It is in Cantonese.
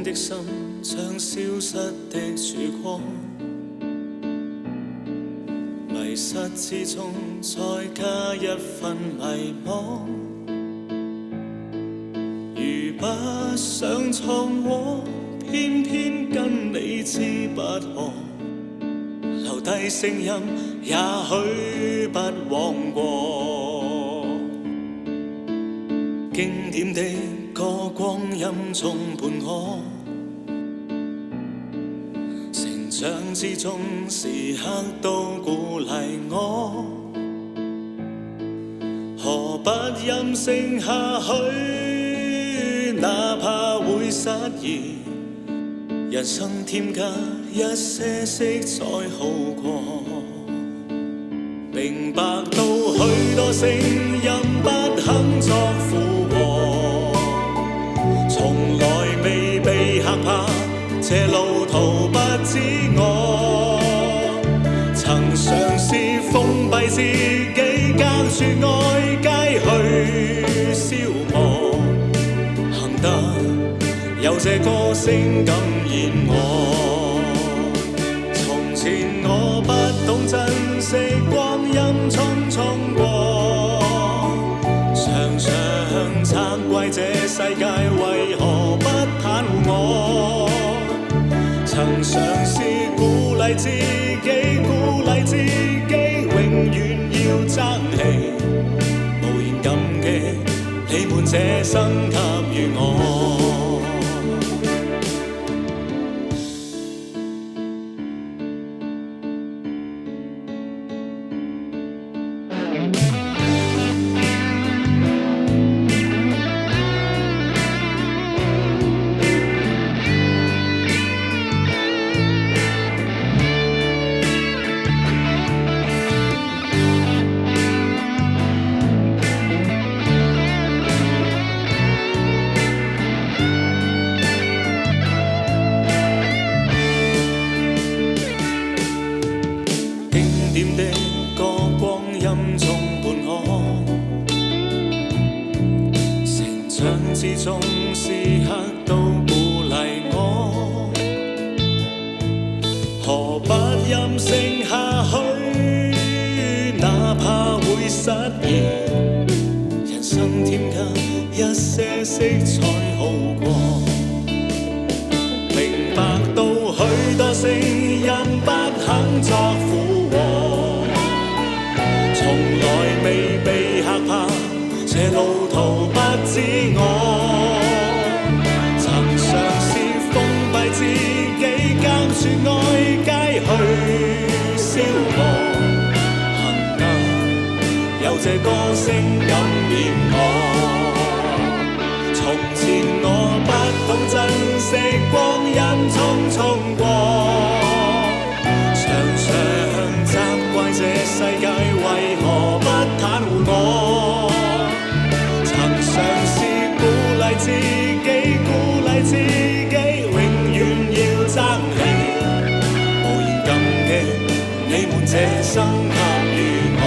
的心像消失的曙光，迷失之中再加一份迷惘。如不想闖禍，偏偏跟你知不可。留低聲音，也許不枉過。經典的歌，光陰中伴我。成長之中，時刻都鼓勵我。何不任性下去，哪怕會失意。人生添加一些色彩好過，明白到許多聲音不肯作附和，從來未被嚇怕，這路途不止我，曾嘗試封閉自己，隔絕外界去消磨，行得有這歌聲感染我。從前我不懂珍惜光陰匆匆過，常常責怪這世界為何不袒護我。曾嘗試鼓勵自己，鼓勵自己，永遠要爭氣。無言感激你們這生給予我。點的歌，光陰中伴我，成長之中時刻都鼓勵我。何不任性下去，哪怕會失意。人生添加一些色彩好過，明白到許多聲音不肯作附和。從來未被嚇怕，這路途不止我。曾嘗試封閉自己，隔絕外界去消磨。幸得有這歌聲感染我。從前我不懂珍惜光陰匆匆過。責怪這世界為何不袒護我。曾嘗試鼓勵自己，鼓勵自己，永遠要爭氣。無言感激你們這生給予我。